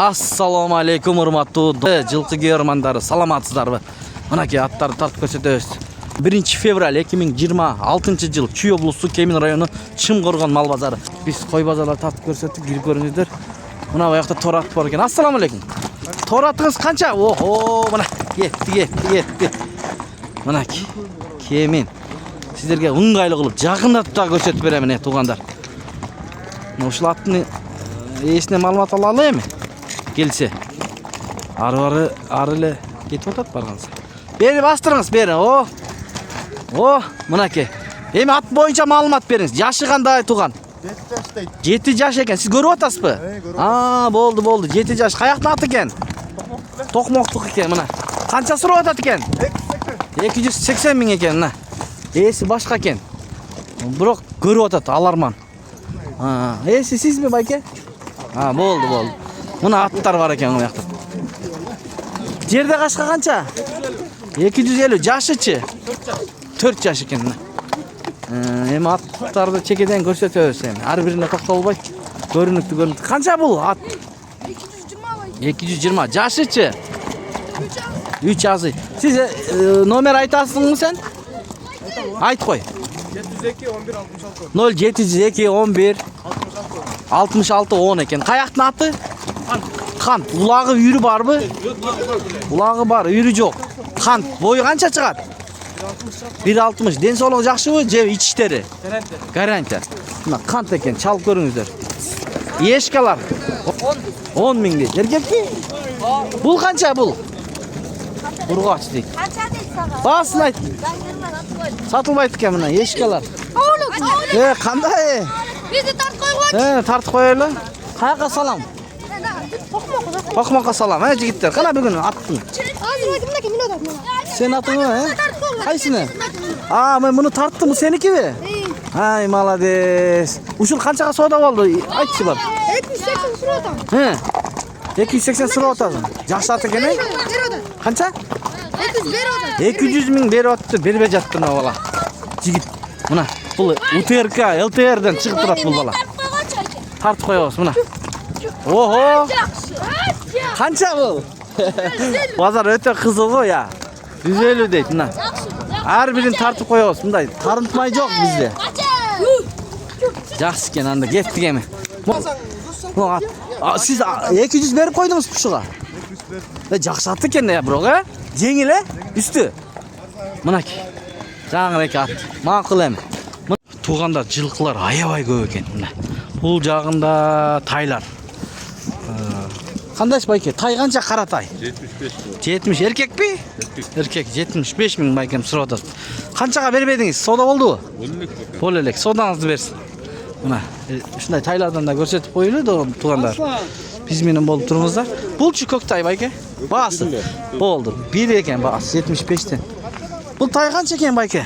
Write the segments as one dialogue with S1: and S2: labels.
S1: Assalamu alaikum урматтуу жылкы көрөрмандары, саламатсыздарбы? Мынакей аттарды тартып көрсөтөбүз. 1 февраль 2026 жыл Чүй облусу Кемин району Чымкоргон мал базары. Биз кой базарларды тартып көрсөттүк, кирип көрүңүздөр. Мына буякта тор ат бар экен. Ассаламу алейкум. Тор атыңыз канча? Охо, мына кетти. Мынакей Кемин. Сиздерге ыңгайлуу кылып жакындатып да көрсөтүп берем, туугандар. Ушул аттын эсине маалымат ала алайбы? Келсе. Ары эле кетип атат баргансы. Бери бастырыңыз, бери. О, мынакей. Эми ат боюнча маалымат бериңиз. Жашы кандай тууган?
S2: 7 жаш дейт.
S1: 7 жаш экен. Сиз көрүп атасызбы? Болду. 7 жаш. Каяктын аты экен? Токмоктук экен, мына. Канча сурап атат экен? 280 миң экен, мына. Эси башка экен. Бирок көрүп атат, аларман. Эси сизби, байке? Болду. Мына аттар бар экен мына жакта. Жерде кашка канча? 250. Жашычы? 4 жаш экен мына. Эми аттарды чекеден көрсөтөбүз эми. Ар бирине токтолбой көрүнүктүү. Канча бул ат? 220. Жашычы? 3 азы. Сиз номер айтасыңбы сен? Айт кой.
S2: 702 11 66.
S1: 0702 11 66 10 экен. Каяктын аты? Кант. Улагы үйрү барбы? Улагы бар, үйрү жок. Кант. Бою канча чыгат? 1.60. Ден соолугу жакшыбы же ичиштери? Гарантия. Мына кант экен, чалып көрүңүздөр. Эшкалар 10 миңди. Эркекпи? Бул канча бул? Ургач дейт.
S3: Канча дейт сага?
S1: Баасын айт. Сатылбайт экен мына эшкалар. Кандай?
S3: Бизди тартып койгон.
S1: Тартып коелу. Каяка салам? Токмокко салам, жигиттер. Кана бүгүн аттың.
S3: Азыр айтымда ким минут атат?
S1: Сен атыңбы, Кайсыны? Мен муну тарттым, сеникиби? Ай, молодец. Ушул канчага соода болду? Айтчы бар.
S3: 280 сурап атам.
S1: 280 сурап атасың. Жакшы ат экен, Канча?
S3: 200
S1: миң берип атты, бербей жатты мына бала. Жигит. Мына бул УТРК, ЛТРден чыгып турат бул бала. Тартып коебуз мына. Охо! Канча бул? Базар өтө кызыл го, 150 дейт мына. Ар бирин тартып коебуз, мындай тарынтмай жок бизде. Жакшы экен, анда кеттик эми. Сиз 200 берип койдуңуз ушуга? Жакшы ат экен бирок, жеңил үстү. Мынакей. Жаңы ат. Макул эми. Туугандар, жылкылар аябай көп экен мына. Бул жагында тайлар. Кандайсыз байке? Тай канча кара тай? 70 эркекпи? Эркек 75 миң байкем сурап атат. Канчага бербедиңиз? Соода болдубу? Болду элек. Соодаңызды берсин. Мына ушундай тайлардан да көрсөтүп коелу туугандар. Биз менен болуп туруңуздар. Булчу көк тай байке? Баасы. Болду. Бир экен баасы 75тен. Бул тай канча экен байке?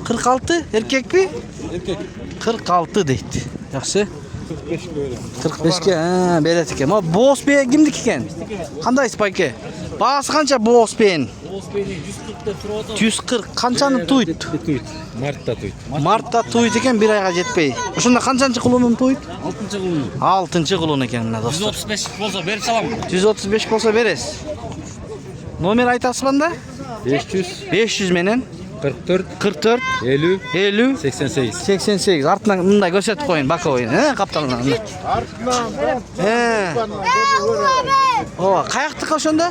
S1: 46 эркекпи?
S2: Эркек.
S1: 46 дейт. Жакшы. 45ке берет экен. Боос бээ кимдики экен? Кандайсыз байке? Баасы канча боос бээнин?
S4: Боос бээни 140 деп сурап атат.
S1: 140. Канчаны туйт?
S4: Мартта туйт.
S1: Мартта туйт экен, бир айга жетпей. Ошондо канчанчы кулунун туйт?
S4: 6-кулун.
S1: 6-кулун экен мына достор.
S4: 135 болсо берип салам.
S1: 135 болсо бересиз. Номер айтасызбы анда? 500 менен 44 50 88. Артынан мындай көрсөтүп коюн, баковый, капталына. Каяктыкы ошондо?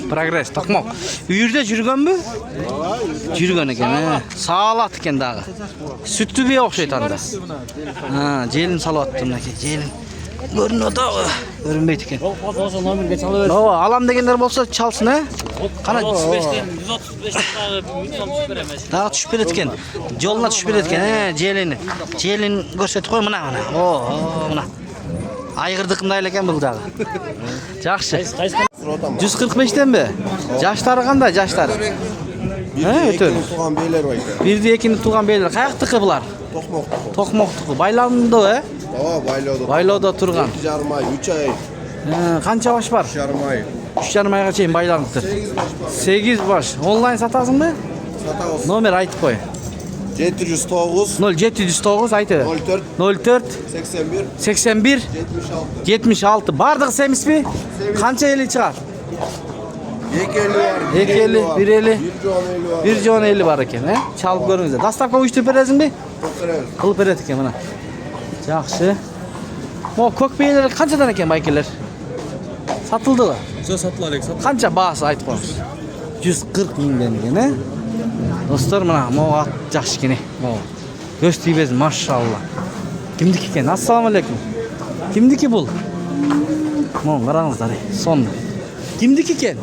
S1: Прогресс, токмок. Үйүрдө жүргөнбү? Жүргөн экен, саалат экен дагы. Сүттүбү окшойт анда. Желин салып аттым мынакей, желин. Көрүнүп атабы? Көрүнбөйт экен.
S4: Болсо номерге чала бер.
S1: Алам дегендер болсо чалсын, Кана
S4: 135тен 135 дагы 100 сом түшүп берем.
S1: Дагы түшүп берет экен. Жолуна түшүп берет экен, желин көрсөтүп кой мына. Мына. Айгырдыкындай эле экен бул дагы. Жакшы. 145тенби? Жаштары кандай, жаштары?
S2: Туган бейлер бар экен.
S1: Бирди экини тууган бейлер. Каяктыкы булар? Токмоктуку. Байланды, Байлоодо турган.
S2: 2,5 ай, 3 ай.
S1: Канча баш бар?
S2: 3,5 ай.
S1: 3,5 айга чейин байланыптыр. 8 баш. Онлайн сатасыңбы?
S2: Сатабыз.
S1: Номер айтып кой.
S2: 709
S1: 0709 aytı.
S2: 04
S1: 04
S2: 81
S1: 81
S2: 76.
S1: 76. Bardığı semiz mi? Kança eli çıkar?
S2: 250 var.
S1: 250, 150.
S2: 150 var.
S1: 1 can 50 var eken, he? Çalıp görüңüzдөр. Dastavka uyuşturup berесиң бе? Кылып берет экен мына. Жакшы. Mo көк бейелер канчадан экен байкелер? Сатылдыбы?
S2: Жо сатылар экен.
S1: Канча баасы айтып коюңуз. 140 миңден экен, э? Достор, мына mo ат жакшы экен, mo. Көз тийбесин, машалла. Кимдики экен? Ассаламу алейкум. Кимдики бул? Mo караңыздар, сон. Кимдики экен?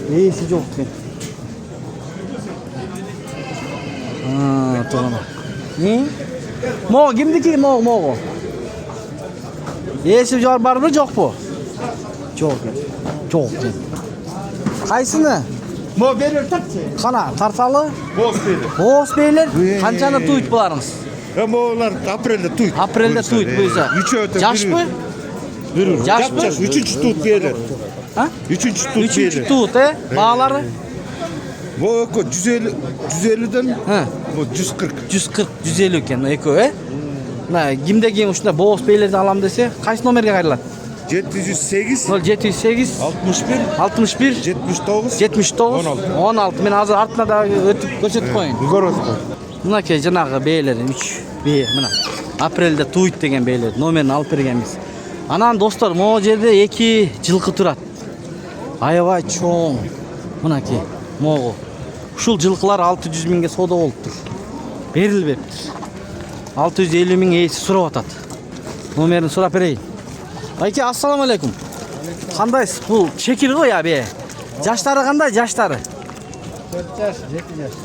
S1: Ээси жок экен. To'g'ri. Ne? Mo kimniki mo? Esi jor barmi yo'q bu? Yo'q. Qaysini?
S2: Mo berer tartchi.
S1: Qana, tartali?
S2: Boz berer.
S1: Bo'z qanchani to'yib bo'larmiz?
S2: Ular aprelda to'yt.
S1: Aprelda to'yib bo'lsa. Yoshmi? Yoshmi?
S2: 3-chi to'yt berer.
S1: Ha?
S2: 3-chi to'yt berer.
S1: 3-chi to'yt, Bağlari?
S2: Bu 150'den
S1: Ha.
S2: bu 140.
S1: 150 ekan eko, Mana kimdagi shunda bo'z beylerni alam desa, qaysi nomerga qayriladi?
S2: 708
S1: 0708
S2: 61
S1: 61
S2: 79
S1: 79 16. Men hozir ortdan da o'tib ko'rsatib qo'ying. Mana ke janağı beyler 3 bey mana. Aprelda to'yt degan beyler nomerini olib berganmiz. Anan do'stlar, bu yerda 2 жылқы turadi. Aybay cho'ng. Mana ke mo'g'u. Ушул жылқылар 600 миңге соода болуптур. Берилбептир. 650 миң ээси сурап атат. Номерин сурап берейин. Байке, ассаламу алейкум. Кандайсыз? Бул чекир го я бе. Жаштары кандай? Жаштары?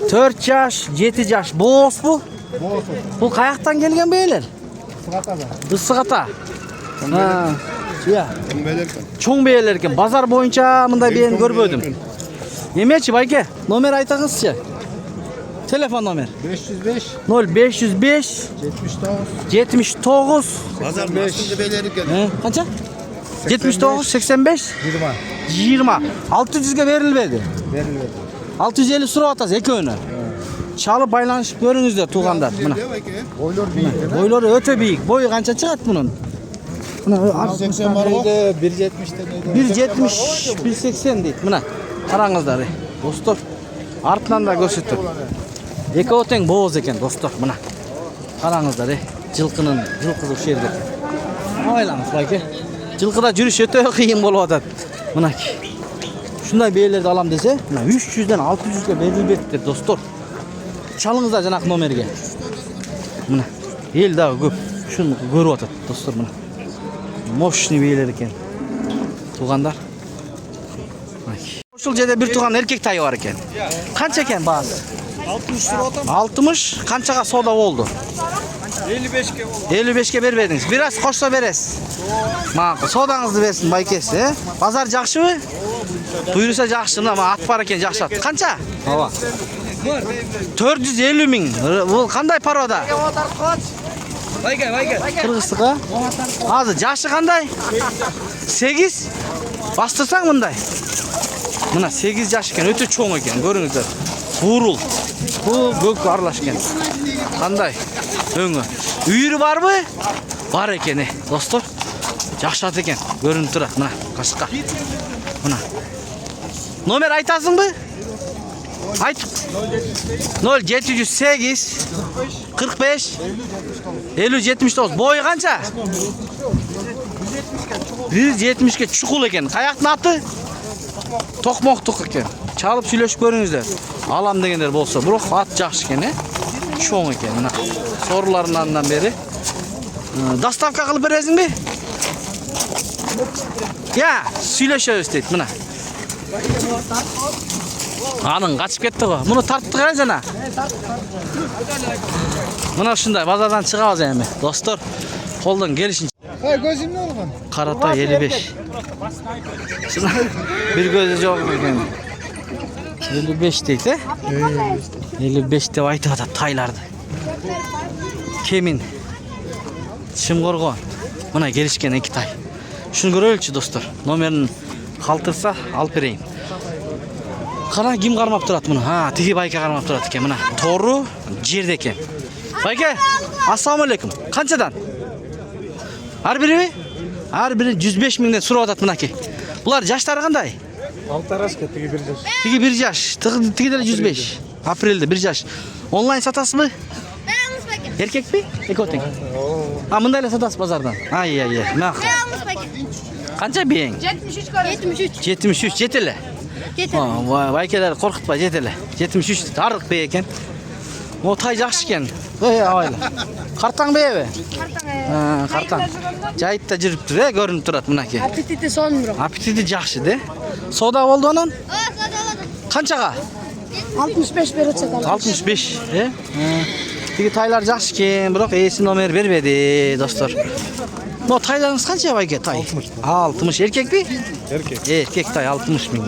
S1: 4 жаш, 7 жаш. Боз бу? Бул каяктан келген бейлер? Ысыгата. Ha, ya. Чоң бейлер экен. Базар боюнча мындай бейни көрбөдүм. Немечи байке? Номер айтыңызчы. Telefon номер.
S2: 505
S1: 0505 79
S2: Pazar 5. Beyler eкен.
S1: Qancha? 79 85 20. 600'ge berilmedi. 650 сурап атасыз экөөнө. Чалып байланышып көрүңүздөр туугандар. Мына. Бойлор өтө бийик. Бою канча чыгат мунун? Мына
S2: 80 бар го.
S1: 170 180 дейт. Мына. Караңыздар, достор. Артынан да көрсөтөт. Экөө тең боз экен, достор. Мына. Караңыздар, жылкысы ушул жерде экен. Ойлаңыз байке. Жылкыда жүрүш өтө кыйын болуп атат. Мынакей. Ушундай бейлерди алам десе, мына 300ден 600ге берилбептир, достор. Чалыңыздар жанак номерге. Мына. Эл дагы көп. Шуну көрүп атат, достор, мына. Мощный бейлер экен. Туугандар. Ушул жерде бир тууган эркек тайы бар экен. Канча экен баасы?
S2: 60 сурап атам.
S1: 60 канчага соода болду?
S2: 55ке болду.
S1: 55ке бербедиңиз. Бир аз кошсо бересиз. Макул, соодаңызды берсин байкеси, Базар жакшыбы? Буйруса жакшы, мына ат бар экен, жакшы ат. Канча? Ооба. 450 миң. Бул кандай порода? Байке. Кыргызстыкка? Азыр жашы кандай? 8. Бастырсаң мындай. Мына 8 жаш экен, өтө чоң экен, көрүңүздөр. Бурул. Бул көк аралаш экен. Кандай? Өңү. Үйүрү барбы? Бар экен, достор. Жакшы ат экен, көрүнүп турат, мына кашыкка. Мына. Номер айтасыңбы? Айт. 0708 45 50 79. Бою канча? 170ке чукул экен. Каяктын аты? Токмоктук экен. Чалып сүйлөшүп көрүңүздөр. Алам дегендер болсо, бирок ат жакшы экен, чоң экен. Мына соруларынан бери. Доставка кылып бересиңби? Я, сүйлөшөбүз дейт, мына. Анын качып кетти го. Муну тарттык жана. Мына ушундай базардан чыгабыз эми, достор. Колдон келишинче.
S2: Көзүм не болгон?
S1: Карата 55. Bir gözü жок экен. 55 дейт, 55 деп айтып атат тайларды. Кемин. Чымгоргон. Мына келишкен эки тай. Шуну көрөлүчү, достор. Номерин калтырса алып берейин. Qara kim qarmap turadi buni? Ha, tigi bayka qarmap turadi ekan mana. To'g'ri, жерде ekan. Bayka, assalomu alaykum. Qanchadan? Har biri? Har biri 105 mingdan so'rayotadi bunaki. Bular yoshlari qanday?
S2: 6 araşka tigi 1 yaş.
S1: Tigi 1 yosh, tigi de 105. Aprelda 1 yosh. Onlayn satasizmi? Erkekmi? Ekoting. Ha, bundaylar satasiz bozordan. Ay. Ma'qul. Qancha beng?
S3: 73.
S1: 73 jetili.
S3: Yeter.
S1: Voy, baykalar qo'rqitma jetili. 73 tariq bey ekan. O tay yaxshi ekan. Voy, oyla. Qartang beybi? Ha, qartang. Jayitda yuribdi, ko'rinib turadi bunaki.
S3: Apetiti sonmur.
S1: Apetiti yaxshi-da. Savdo bo'ldi onan? Qanchaga?
S3: 65 berib sataman.
S1: 65. Tigi taylar yaxshi ekan, biroq esi nomer bermedi, do'stlar. Bu taylarınız qancha bayka tay? 60. 60 erkek mi?
S2: Erkek.
S1: Erkek tay 60 ming.